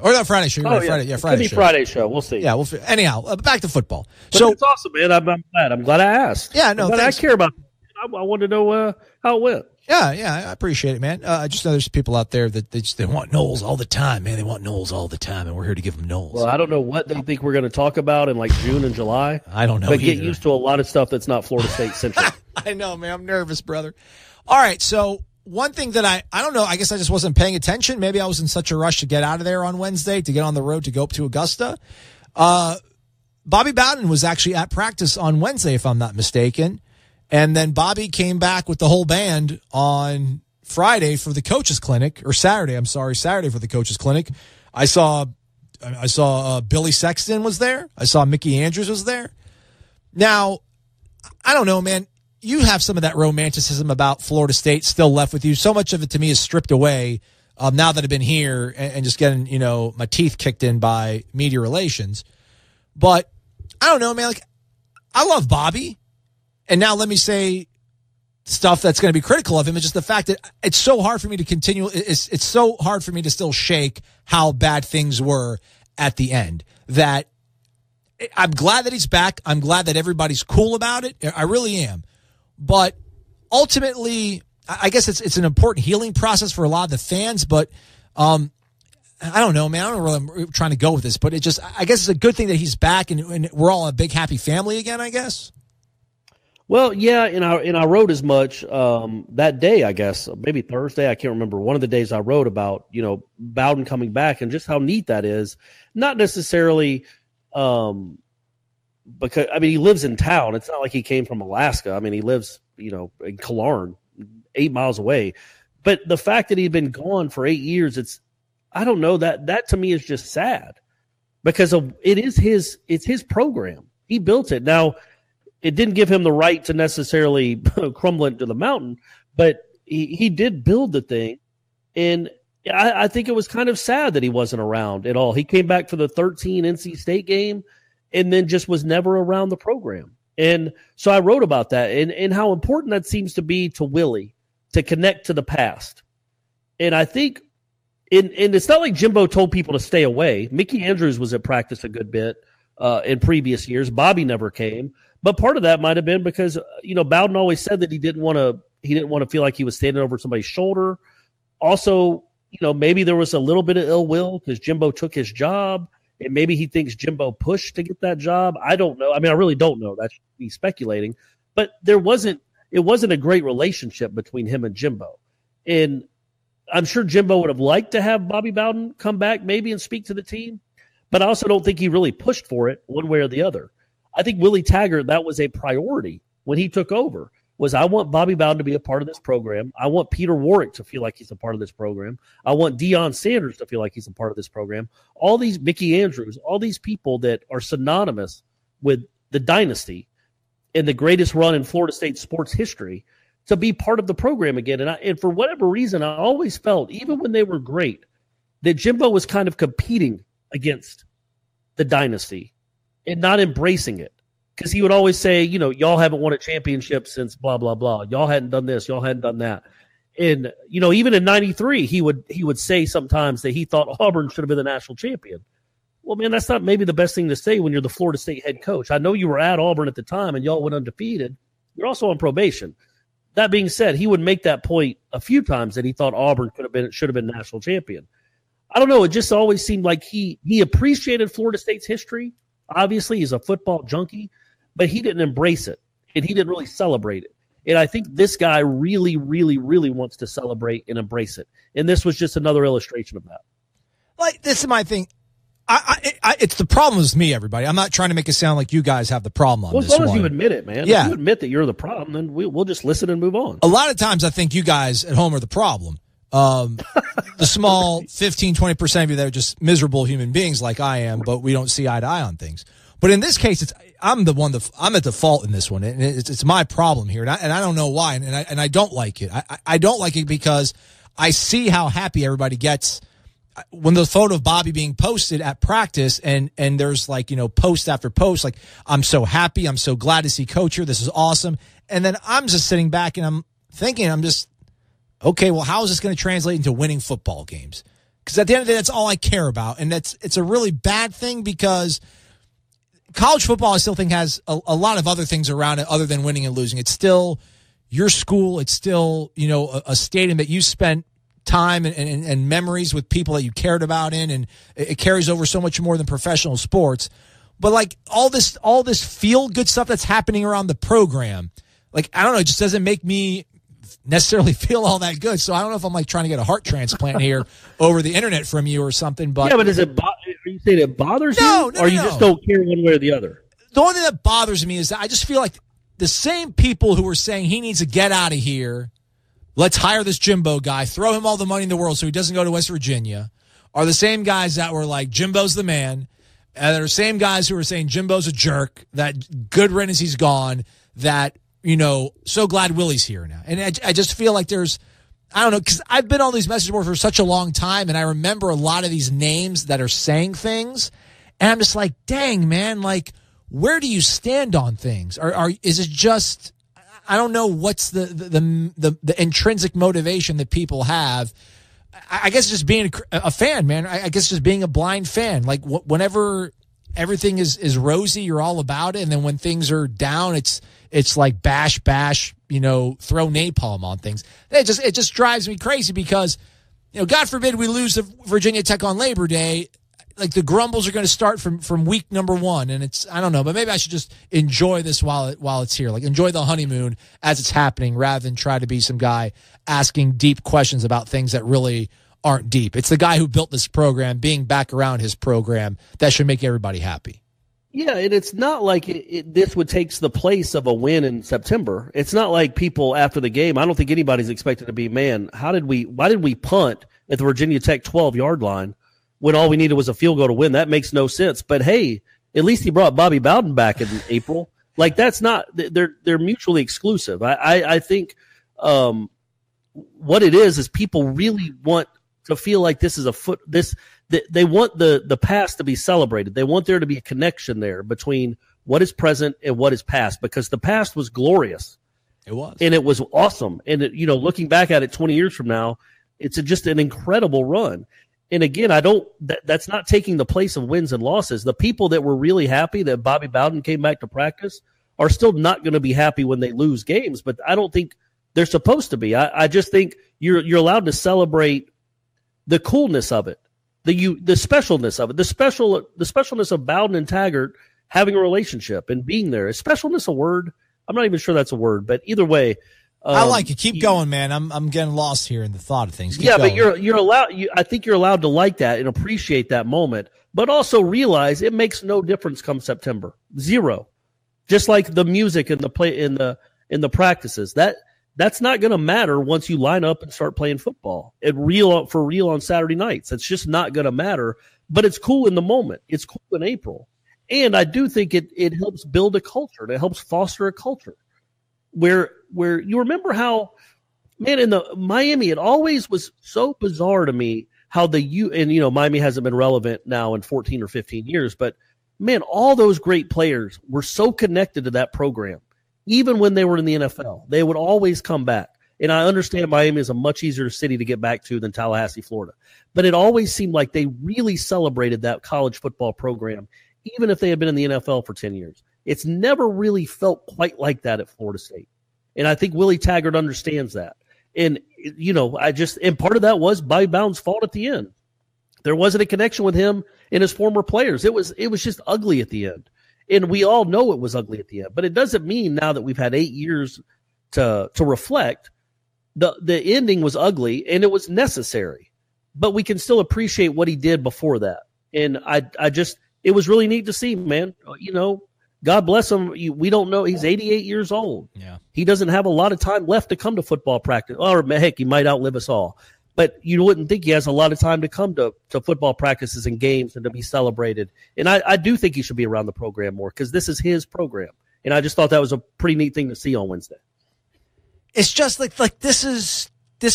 Or not Friday show. Right, Friday. Yeah, Friday show. Could be Friday show. We'll see. Yeah, anyhow, back to football. But so it's awesome, man. I'm glad. I'm glad I asked. Yeah, no, I care about it. I wanted to know how it went. Yeah, I appreciate it, man. I just know there's people out there that they want Knowles all the time, man. They want Knowles all the time, and we're here to give them Knowles. Well, I don't know what they think we're going to talk about in like June and July. I don't know. But get used to a lot of stuff that's not Florida State centric. I know, man. I'm nervous, brother. All right, so one thing that I don't know, I guess I just wasn't paying attention. Maybe I was in such a rush to get out of there on Wednesday to get on the road to go up to Augusta. Bobby Bowden was actually at practice on Wednesday, if I'm not mistaken. And then Bobby came back with the whole band on Friday for the coaches clinic, or Saturday for the coaches clinic. I saw Billy Sexton was there. I saw Mickey Andrews was there. Now, I don't know, man. you have some of that romanticism about Florida State still left with you. So much of it to me is stripped away now that I've been here and just getting, my teeth kicked in by media relations. But I don't know, man. Like, I love Bobby. And now let me say stuff that's going to be critical of him. It's just the fact that it's so hard for me to continue. It's so hard for me to still shake how bad things were at the end. That I'm glad that he's back. I'm glad that everybody's cool about it. I really am. But ultimately, I guess it's an important healing process for a lot of the fans. But I don't know, man. I don't know where I'm trying to go with this. But I guess it's a good thing that he's back and we're all a big happy family again, I guess. Well, yeah, and I wrote as much that day, I guess, maybe Thursday. I can't remember. One of the days I wrote about, Bowden coming back and just how neat that is. Not necessarily because, he lives in town. It's not like he came from Alaska. He lives, in Killearn, 8 miles away. But the fact that he'd been gone for 8 years, I don't know, that to me is just sad because it's his program. He built it. Now, it didn't give him the right to necessarily crumble it to the mountain, but he did build the thing. And I think it was kind of sad that he wasn't around at all. He came back for the 13 NC State game and then just was never around the program. And so I wrote about that and how important that seems to be to Willie to connect to the past. And I think, and it's not like Jimbo told people to stay away. Mickey Andrews was at practice a good bit in previous years. Bobby never came. But part of that might have been because, Bowden always said that he didn't want to feel like he was standing over somebody's shoulder. Also, maybe there was a little bit of ill will because Jimbo took his job and maybe he thinks Jimbo pushed to get that job. I don't know. I really don't know. That's me speculating. But it wasn't a great relationship between him and Jimbo. And I'm sure Jimbo would have liked to have Bobby Bowden come back maybe and speak to the team. But I also don't think he really pushed for it one way or the other. I think Willie Taggart, that was a priority when he took over, was I want Bobby Bowden to be a part of this program. I want Peter Warrick to feel like he's a part of this program. I want Deion Sanders to feel like he's a part of this program. All these Mickey Andrews, all these people that are synonymous with the dynasty and the greatest run in Florida State sports history to be part of the program again. And for whatever reason, I always felt, even when they were great, that Jimbo was kind of competing against the dynasty and not embracing it. Because he would always say, y'all haven't won a championship since blah, blah, blah. Y'all hadn't done this. Y'all hadn't done that. And, even in 93, he would say sometimes that he thought Auburn should have been the national champion. Well, man, that's not maybe the best thing to say when you're the Florida State head coach. I know you were at Auburn at the time and y'all went undefeated. You're also on probation. That being said, he would make that point a few times that he thought Auburn should have been national champion. I don't know. It just always seemed like he appreciated Florida State's history. Obviously, he's a football junkie, but he didn't embrace it, and he didn't really celebrate it. And I think this guy really, really, really wants to celebrate and embrace it. And this was just another illustration of that. Like, this is my thing. It's the problem with me, everybody. I'm not trying to make it sound like you guys have the problem on this one. As long as you admit it, man. Yeah. If you admit that you're the problem, then we'll just listen and move on. A lot of times I think you guys at home are the problem. The small 15, 20% of you that are just miserable human beings like I am, but we don't see eye to eye on things. But in this case, I'm at the fault in this one, and it's my problem here, and I don't know why, and I don't like it. I don't like it because I see how happy everybody gets when the photo of Bobby being posted at practice, and there's post after post, like, I'm so happy, I'm so glad to see Coach here, this is awesome, and then I'm just sitting back and I'm thinking, okay, well, how is this going to translate into winning football games? Because at the end of the day, that's all I care about, and it's a really bad thing because college football, I still think, has a lot of other things around it other than winning and losing. It's still your school. It's still, a stadium that you spent time and memories with people that you cared about in, and it carries over so much more than professional sports. But like all this feel good stuff that's happening around the program, like, I don't know, it just doesn't make me necessarily feel all that good. So I don't know if I'm trying to get a heart transplant here over the internet from you or something. But yeah, but are you saying it bothers you? No, or you just don't care one way or the other? The only thing that bothers me is that I just feel like the same people who were saying he needs to get out of here, let's hire this Jimbo guy, throw him all the money in the world so he doesn't go to West Virginia, are the same guys that were like, Jimbo's the man. And they're the same guys who are saying Jimbo's a jerk, that good riddance, he's gone, that so glad Willie's here now. And I just feel like there's, I don't know, because I've been on these message boards for such a long time, and I remember a lot of these names that are saying things, and I'm just like, dang, man, like, where do you stand on things? Is it just, I don't know what's the intrinsic motivation that people have. I guess just being a fan, man. I guess just being a blind fan. Like whenever everything is rosy, you're all about it, and then when things are down, it's like bash, throw napalm on things. It just drives me crazy because, God forbid we lose to Virginia Tech on Labor Day. Like the grumbles are going to start from week number 1, and I don't know, but maybe I should just enjoy this while it's here. Like enjoy the honeymoon as it's happening, rather than try to be some guy asking deep questions about things that really aren't deep. It's the guy who built this program, being back around his program, that should make everybody happy. Yeah, and it's not like this would take the place of a win in September. It's not like people after the game, I don't think anybody's expected to be, man, why did we punt at the Virginia Tech 12-yard line when all we needed was a field goal to win? That makes no sense. But hey, at least he brought Bobby Bowden back in April. Like that's not, they're mutually exclusive. I think what it is people really want to feel like this is they want the past to be celebrated. They want there to be a connection there between what is present and what is past, because the past was glorious. It was. And it was awesome. And looking back at it 20 years from now, it's just an incredible run. And again, that's not taking the place of wins and losses. The people that were really happy that Bobby Bowden came back to practice are still not going to be happy when they lose games, but I don't think they're supposed to be. I just think you're allowed to celebrate the coolness of it, the specialness of it, the specialness of Bowden and Taggart having a relationship and being there. Is specialness a word? I'm not even sure that's a word, but either way, I like it. Keep going, man. I'm getting lost here in the thought of things. Keep going. But you're allowed. I think you're allowed to like that and appreciate that moment, but also realize it makes no difference come September. Zero. Just like the music and the play in the practices. That's not going to matter once you line up and start playing football for real on Saturday nights. It's just not going to matter. But it's cool in the moment. It's cool in April, and I do think it helps build a culture. It helps foster a culture. Where you remember how, man, in the Miami, it always was so bizarre to me how Miami hasn't been relevant now in 14 or 15 years, but man, all those great players were so connected to that program. Even when they were in the NFL, they would always come back. And I understand Miami is a much easier city to get back to than Tallahassee, Florida, but it always seemed like they really celebrated that college football program, even if they had been in the NFL for 10 years. It's never really felt quite like that at Florida State. And I think Willie Taggart understands that. And, and part of that was Bobby Bowden's fault at the end. There wasn't a connection with him and his former players. It was just ugly at the end. And we all know it was ugly at the end. But it doesn't mean now that we've had 8 years to reflect, the ending was ugly and it was necessary. But we can still appreciate what he did before that. And it was really neat to see, man. God bless him. We don't know. He's 88 years old. Yeah. He doesn't have a lot of time left to come to football practice. Or heck, he might outlive us all. But you wouldn't think he has a lot of time to come to football practices and games and to be celebrated. And I do think he should be around the program more because this is his program. And I just thought that was a pretty neat thing to see on Wednesday. It's just like this is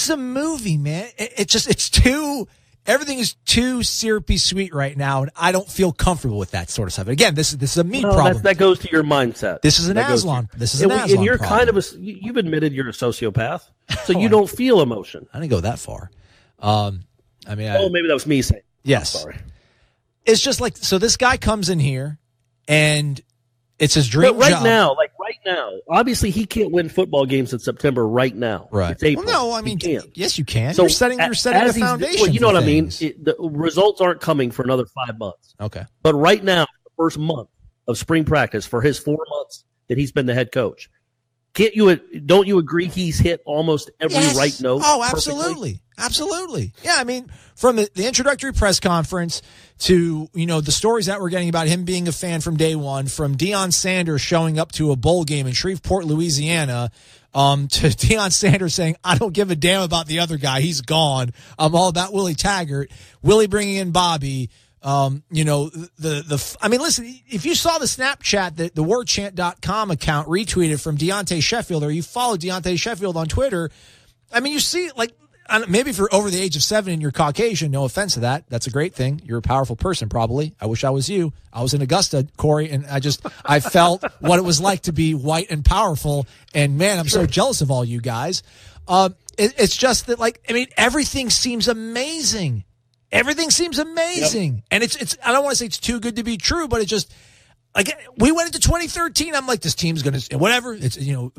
a movie, man. It's too. Everything is too syrupy sweet right now, and I don't feel comfortable with that sort of stuff. Again, this is a me problem. That goes to your mindset. This is an Aslan. This is an Aslan. And you're problem. You've admitted you're a sociopath, so you don't feel emotion. I didn't go that far. Maybe that was me saying. Yes. I'm sorry. It's just like, so this guy comes in here, and it's his dream job. Right now, obviously he can't win football games in September right now. Right. It's April. Well, no, I mean, yes, you can. So you're setting a foundation. Well, you know what things. I mean? The results aren't coming for another 5 months. Okay. But right now, the first month of spring practice for his 4 months that he's been the head coach, don't you agree he's hit almost every right note? Oh, absolutely. Perfectly? Absolutely. Yeah, I mean, from the introductory press conference to, the stories that we're getting about him being a fan from day one, from Deion Sanders showing up to a bowl game in Shreveport, Louisiana, to Deion Sanders saying, I don't give a damn about the other guy. He's gone. I'm all about Willie Taggart. Willie bringing in Bobby. You know, I mean, listen, if you saw the Snapchat that the warchant.com account retweeted from Deontay Sheffield, or you follow Deontay Sheffield on Twitter, I mean, you see, like, maybe if you're over the age of 7 and you're Caucasian, no offense to that. That's a great thing. You're a powerful person, probably. I wish I was you. I was in Augusta, Corey, and I felt what it was like to be white and powerful. And man, I'm so jealous of all you guys. It's just that, like, I mean, everything seems amazing. Everything seems amazing. Yep. And it's, I don't want to say it's too good to be true, but it just, like, we went into 2013. I'm like, this team's going to, whatever. It's, you know,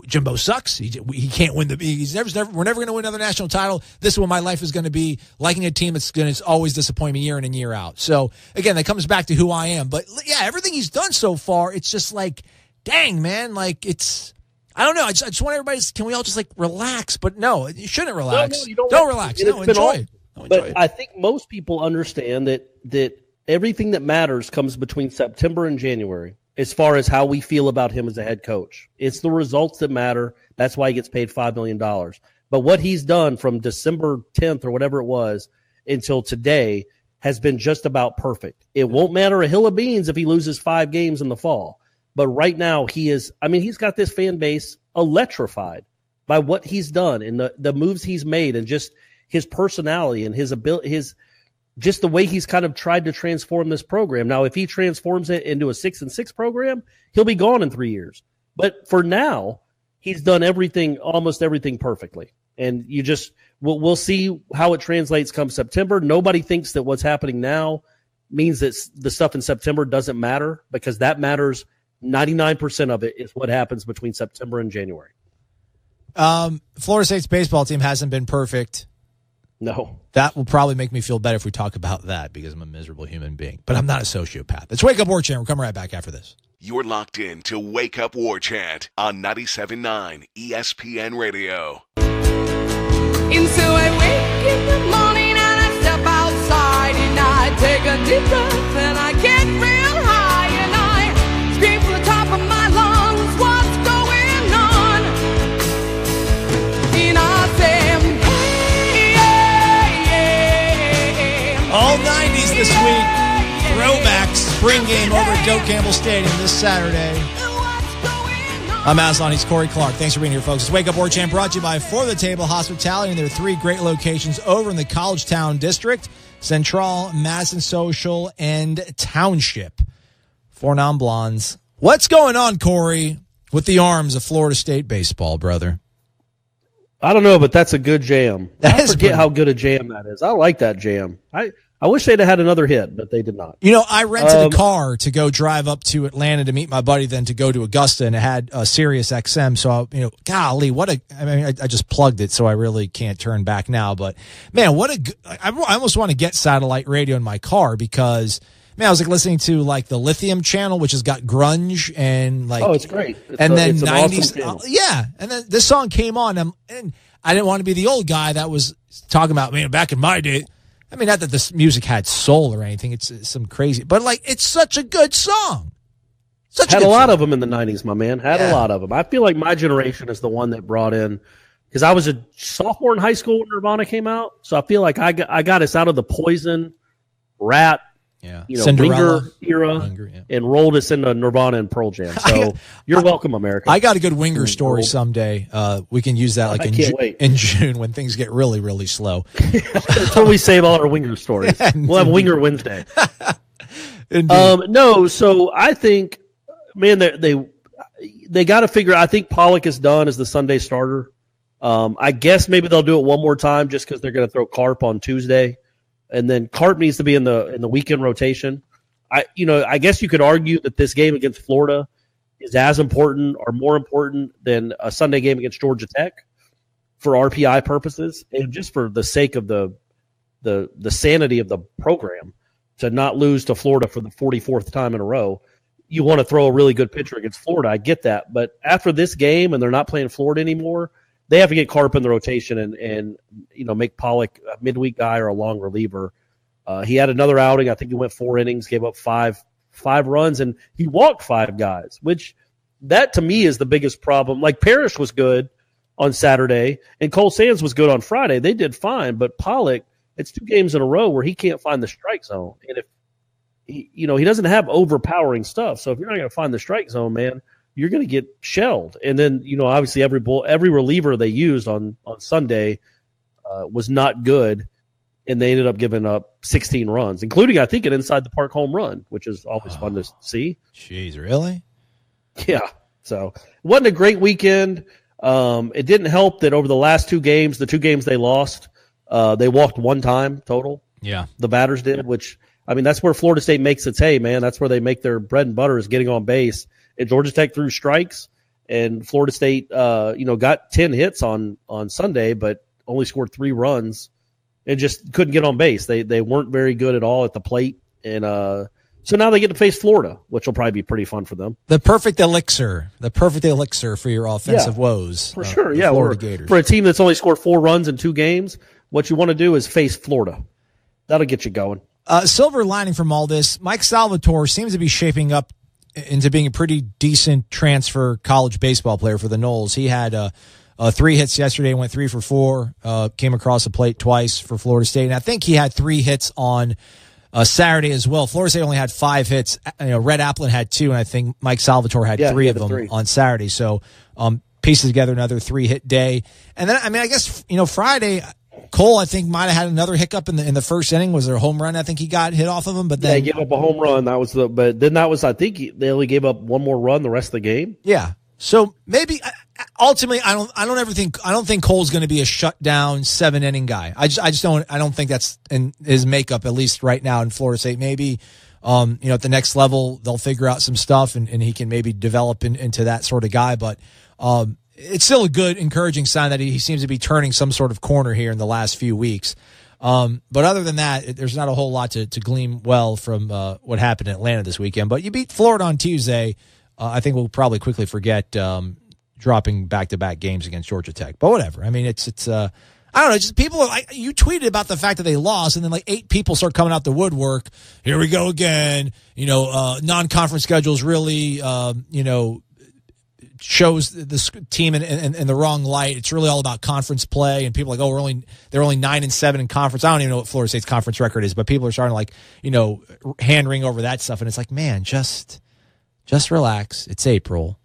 Jimbo sucks. He can't win we're never going to win another national title. This is what my life is going to be, liking a team that's going to always disappoint me year in and year out. So again, that comes back to who I am. But yeah, everything he's done so far, it's just like, dang, man, like, it's, I don't know. I just want everybody, can we all just, like, relax? But no, you shouldn't relax. No, you don't relax. No, enjoy. But I think most people understand that everything that matters comes between September and January as far as how we feel about him as a head coach. It's the results that matter. That's why he gets paid $5 million. But what he's done from December 10th or whatever it was until today has been just about perfect. It won't matter a hill of beans if he loses 5 games in the fall. But right now he's got this fan base electrified by what he's done and the moves he's made and just his personality and his ability, just the way he's kind of tried to transform this program. Now, if he transforms it into a 6-6 program, he'll be gone in 3 years. But for now, he's done almost everything perfectly. And we'll see how it translates come September. Nobody thinks that what's happening now means that the stuff in September doesn't matter, because that matters. 99% of it is what happens between September and January. Florida State's baseball team hasn't been perfect. No. That will probably make me feel better if we talk about that, because I'm a miserable human being. But I'm not a sociopath. It's Wake Up War Chant. We'll come right back after this. You're locked in to Wake Up War Chant on 97.9 ESPN Radio. And so I wake in the morning and I step outside and I take a deep breath and I get real high and I scream from the top of my lungs, what's going on? And I say, all 90s this week. Throwbacks. Spring game over at Doak Campbell Stadium this Saturday. I'm Aslan. He's Corey Clark. Thanks for being here, folks. It's Wake Up War Chant, brought to you by For the Table Hospitality. And there are 3 great locations over in the College Town District: Central, Madison Social, and Township. 4 non-blondes. What's going on, Corey, with the arms of Florida State baseball, brother? I don't know, but that's a good jam. I forget how good a jam that is. I like that jam. I wish they'd have had another hit, but they did not. You know, I rented a car to go drive up to Atlanta to meet my buddy, then to go to Augusta, and it had Sirius XM. So, golly, I just plugged it, so I really can't turn back now. But, man, I almost want to get satellite radio in my car, because, man, I was like listening to like the Lithium channel, which has got grunge and like, oh, it's great. And then it's 90s, awesome yeah. And then this song came on, and I didn't want to be the old guy that was talking about, man, back in my day. I mean, not that this music had soul or anything. It's some crazy, but like, it's such a good song. Had a lot of them in the 90s, my man. Had a lot of them. I feel like my generation is the one that brought in, because I was a sophomore in high school when Nirvana came out. So I feel like I got us out of the Poison, Rat, Cinderella Winger era, and rolled us into Nirvana and Pearl Jam. So you're welcome, America. I got a good Winger story someday. We can use that in June when things get really, really slow. That's when we save all our Winger stories. We'll have Winger Wednesday. No, so I think, man, they got to figure. I think Pollock is done as the Sunday starter. I guess maybe they'll do it one more time just because they're going to throw Carp on Tuesday. And then Carp needs to be in the weekend rotation. I guess you could argue that this game against Florida is as important or more important than a Sunday game against Georgia Tech for RPI purposes, and just for the sake of the sanity of the program, to not lose to Florida for the 44th time in a row. You want to throw a really good pitcher against Florida. I get that. But after this game, and they're not playing Florida anymore, they have to get Carp in the rotation and make Pollock a midweek guy or a long reliever. He had another outing. I think he went 4 innings, gave up five runs, and he walked 5 guys, which that to me is the biggest problem. Like, Parrish was good on Saturday, and Cole Sands was good on Friday. They did fine, but Pollock, it's 2 games in a row where he can't find the strike zone. And he doesn't have overpowering stuff. So if you're not going to find the strike zone, man, you're going to get shelled. And then, obviously every reliever they used on Sunday was not good, and they ended up giving up 16 runs, including, I think, an inside the park home run, which is always fun to see. Jeez, really? Yeah. So it wasn't a great weekend. It didn't help that over the last two games, the two games they lost, they walked one time total. Yeah. The batters did, which, that's where Florida State makes its hay, man. That's where they make their bread and butter, is getting on base. And Georgia Tech threw strikes, and Florida State, got 10 hits on Sunday, but only scored 3 runs and just couldn't get on base. They weren't very good at all at the plate. And so now they get to face Florida, which will probably be pretty fun for them. The perfect elixir for your offensive woes. For sure, the Florida Gators. For a team that's only scored 4 runs in 2 games, what you want to do is face Florida. That'll get you going. Silver lining from all this, Mike Salvatore seems to be shaping up into being a pretty decent transfer college baseball player for the Noles. He had 3 hits yesterday, went 3 for 4, came across the plate twice for Florida State. And I think he had 3 hits on Saturday as well. Florida State only had 5 hits. Red Applin had 2, and I think Mike Salvatore had 3 of them on Saturday. So pieces together another 3-hit day. And then, I guess, Friday, Cole, I think, might have had another hiccup in the first inning. Was there a home run? I think he got hit off of him, but then he gave up a home run. I think they only gave up one more run the rest of the game. Yeah. So maybe ultimately, I don't think Cole's going to be a shutdown 7-inning guy. I don't think that's in his makeup, at least right now in Florida State. Maybe, at the next level, they'll figure out some stuff and he can maybe develop into that sort of guy. But, it's still a good, encouraging sign that he seems to be turning some sort of corner here in the last few weeks. But other than that, there's not a whole lot to glean well from what happened in Atlanta this weekend. But you beat Florida on Tuesday. I think we'll probably quickly forget dropping back-to-back games against Georgia Tech. But whatever. I don't know. Just people. You tweeted about the fact that they lost, and then 8 people start coming out the woodwork. Here we go again. Non-conference schedules really, shows this team in the wrong light. It's really all about conference play, and people are like, they're only 9-7 in conference. I don't even know what Florida State's conference record is, but people are starting to hand wring over that stuff, and it's like, man, just relax. It's April.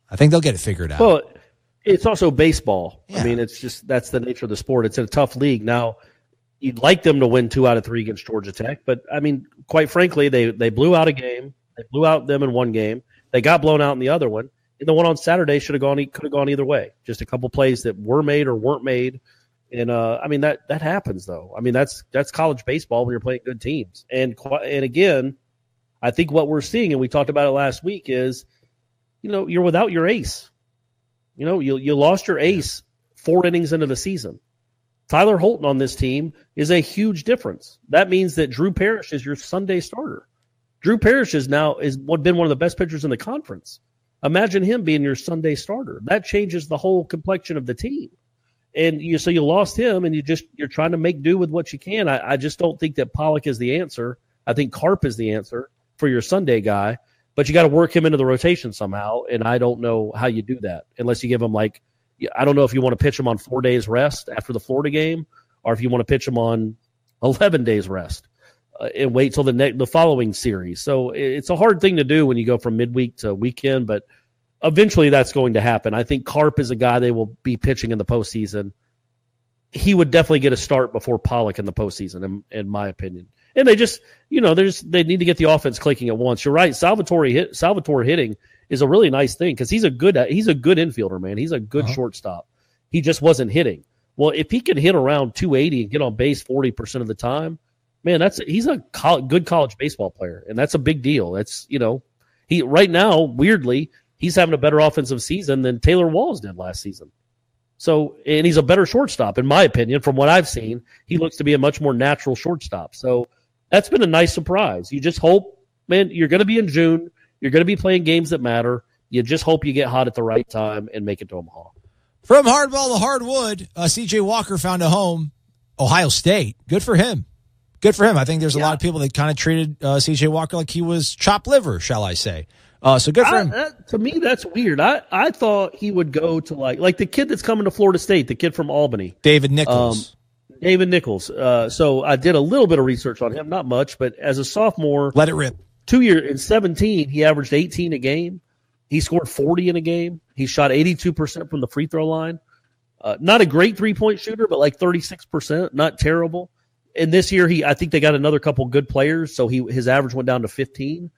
I think they'll get it figured out. Well, it's also baseball. Yeah. It's just, that's the nature of the sport. It's a tough league. Now, you'd like them to win 2 out of 3 against Georgia Tech, but quite frankly, they blew out a game. They blew out them in one game. They got blown out in the other one. And the one on Saturday could have gone either way. Just a couple plays that were made or weren't made. And that happens though. That's college baseball when you're playing good teams. And again, I think what we're seeing, and we talked about it last week, is you're without your ace. You lost your ace 4 innings into the season. Tyler Holton on this team is a huge difference. That means that Drew Parrish is your Sunday starter. Drew Parrish has been one of the best pitchers in the conference. Imagine him being your Sunday starter. That changes the whole complexion of the team. And so you lost him, and you're trying to make do with what you can. I just don't think that Pollock is the answer. I think Karp is the answer for your Sunday guy, but you got to work him into the rotation somehow. And I don't know how you do that unless you give him I don't know if you want to pitch him on 4 days rest after the Florida game, or if you want to pitch him on 11 days rest and wait till the following series. So it's a hard thing to do when you go from midweek to weekend, but eventually that's going to happen. I think Karp is a guy they will be pitching in the postseason. He would definitely get a start before Pollock in the postseason, in my opinion. And they just, they need to get the offense clicking at once. You're right. Salvatore hitting is a really nice thing because he's a good infielder, man. He's a good shortstop. He just wasn't hitting. Well, if he can hit around 280 and get on base 40% of the time, man, he's a good college baseball player, and that's a big deal. That's he right now, weirdly, he's having a better offensive season than Taylor Walls did last season. So, and he's a better shortstop, in my opinion. From what I've seen, he looks to be a much more natural shortstop. So that's been a nice surprise. You just hope, man, you're going to be in June. You're going to be playing games that matter. You just hope you get hot at the right time and make it to Omaha. From hardball to hardwood, C.J. Walker found a home. Ohio State. Good for him. Good for him. I think there's a lot of people that kind of treated C.J. Walker like he was chopped liver, shall I say. So good for him. To me, that's weird. I thought he would go to like the kid that's coming to Florida State, the kid from Albany. David Nichols. David Nichols. So I did a little bit of research on him, not much, but as a sophomore, Let it rip. 2 years in 17, he averaged 18 a game. He scored 40 in a game. He shot 82% from the free throw line. Not a great 3-point shooter, but like 36%, not terrible. And this year, I think they got another couple good players, so his average went down to 15.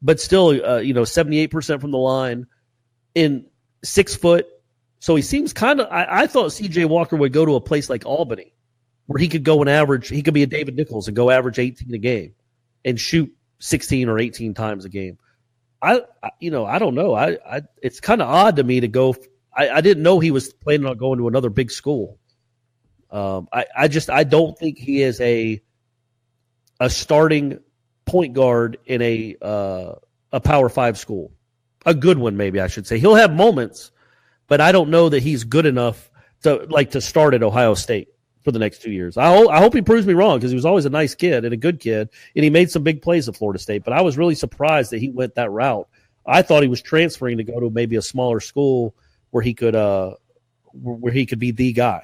But still, 78% from the line, in 6 foot. So he seems kind of. I thought C.J. Walker would go to a place like Albany, where he could go and average. He could be a David Nichols and go average 18 a game, and shoot 16 or 18 times a game. I don't know. It's kind of odd to me to go. I didn't know he was planning on going to another big school. I don't think he is a starting point guard in a Power 5 school, a good one maybe I should say. He'll have moments, but I don't know that he's good enough to start at Ohio State for the next 2 years. I hope he proves me wrong, because he was always a nice kid and a good kid, and he made some big plays at Florida State. But I was really surprised that he went that route. I thought he was transferring to go to maybe a smaller school where he could be the guy.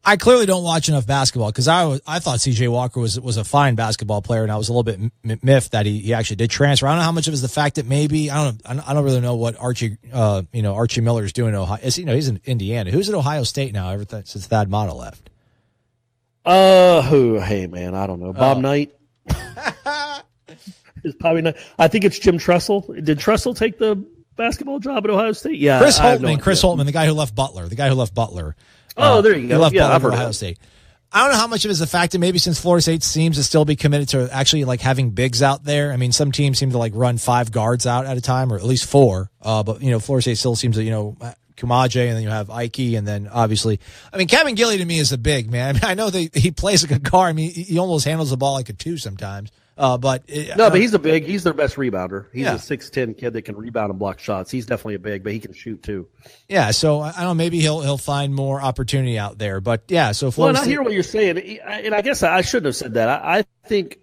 I clearly don't watch enough basketball, because I thought C.J. Walker was a fine basketball player, and I was a little bit miffed that he actually did transfer. I don't know how much of it is the fact that maybe I don't really know what Archie Miller is doing in Ohio. He's in Indiana. Who's at Ohio State now? Since Thad Matta left. Hey man, I don't know. Bob Knight. It's probably not. I think it's Jim Tressel. Did Tressel take the basketball job at Ohio State? Yeah, Chris Holtman, the guy who left Butler. There you go. He left Yeah, Butler I've for heard Ohio State. I don't know how much of it is the fact that maybe since Florida State seems to still be committed to actually like having bigs out there. I mean, some teams seem to like run 5 guards out at a time, or at least 4. But Florida State still seems to Kumaje, and then you have Ike, and then obviously, Kevin Gilly to me is a big man. I know that he plays like a guard. He almost handles the ball like a 2 sometimes. But he's their best rebounder. He's a 6'10" kid that can rebound and block shots. He's definitely a big, but he can shoot too. Yeah, so I don't know. Maybe he'll find more opportunity out there. But yeah, so Florida State, I hear what you're saying, and I guess I shouldn't have said that. I think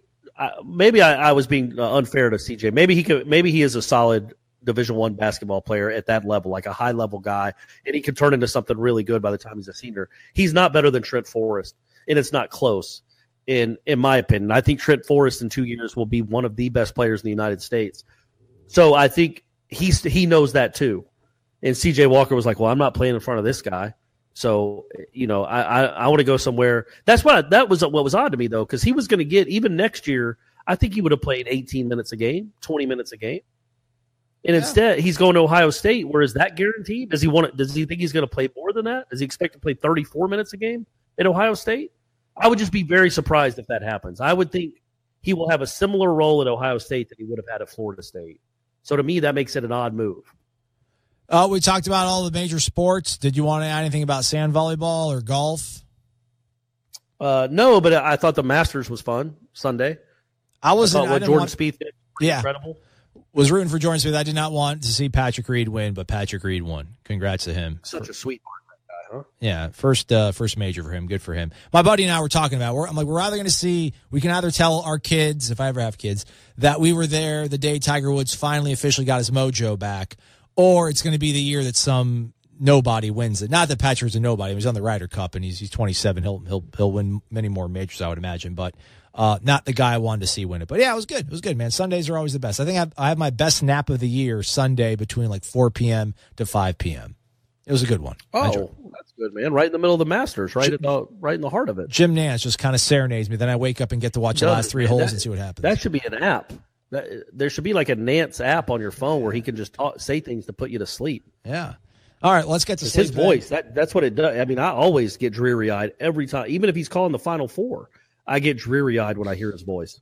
maybe I was being unfair to CJ. Maybe he is a solid Division I basketball player at that level, like a high level guy, and he can turn into something really good by the time he's a senior. He's not better than Trent Forrest, and it's not close. In my opinion, I think Trent Forrest in 2 years will be one of the best players in the United States. So I think he knows that too. And C.J. Walker was like, well, I'm not playing in front of this guy. So, I want to go somewhere. That was what was odd to me, though, because he was going to get, even next year, I think he would have played 18 minutes a game, 20 minutes a game. And instead, he's going to Ohio State. Where is that guaranteed? Does he think he's going to play more than that? Does he expect to play 34 minutes a game at Ohio State? I would just be very surprised if that happens. I would think he will have a similar role at Ohio State that he would have had at Florida State. So to me, that makes it an odd move. We talked about all the major sports. Did you want to add anything about sand volleyball or golf? No, but I thought the Masters was fun Sunday. Jordan Spieth did. Incredible. Was rooting for Jordan Spieth. I did not want to see Patrick Reed win, but Patrick Reed won. Congrats to him. Such a sweet part. Huh? Yeah, first major for him. Good for him. My buddy and I were talking about. We're either going to see. We can either tell our kids, if I ever have kids, that we were there the day Tiger Woods finally officially got his mojo back, or it's going to be the year that some nobody wins it. Not that Patrick's a nobody. He's on the Ryder Cup and he's 27. He'll win many more majors, I would imagine, but not the guy I wanted to see win it. But yeah, it was good. It was good, man. Sundays are always the best. I think I have my best nap of the year Sunday between like 4 p.m. to 5 p.m. It was a good one. Oh, that's good, man. Right in the middle of the Masters, right in the heart of it. Jim Nance just kind of serenades me. Then I wake up and get to watch the last 3 holes and see what happens. That should be an app. There should be like a Nance app on your phone where he can just say things to put you to sleep. Yeah. All right, let's get to his voice. That's what it does. I mean, I always get dreary-eyed every time. Even if he's calling the Final Four, I get dreary-eyed when I hear his voice.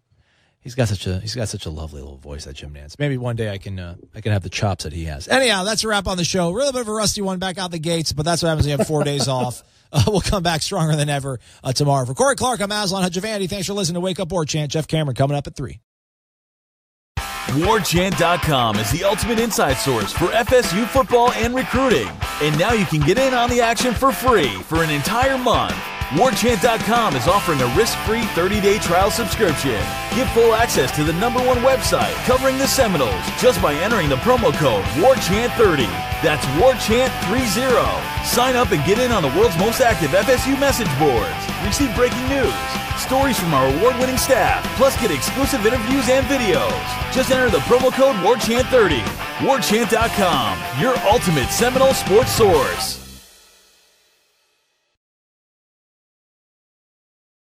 He's got such a lovely little voice, that Jim Nance. Maybe one day I can have the chops that he has. Anyhow, that's a wrap on the show. Really bit of a rusty one back out the gates, but that's what happens when you have 4 days off. We'll come back stronger than ever tomorrow. For Corey Clark, I'm Aslan Hajavandi. Thanks for listening to Wake Up War Chant. Jeff Cameron coming up at 3. WarChant.com is the ultimate inside source for FSU football and recruiting. And now you can get in on the action for free for an entire month. WarChant.com is offering a risk-free 30-day trial subscription. Get full access to the #1 website covering the Seminoles just by entering the promo code WarChant30. That's WarChant30. Sign up and get in on the world's most active FSU message boards. receive breaking news, stories from our award-winning staff, plus get exclusive interviews and videos. Just enter the promo code WarChant30. WarChant.com, your ultimate Seminole sports source.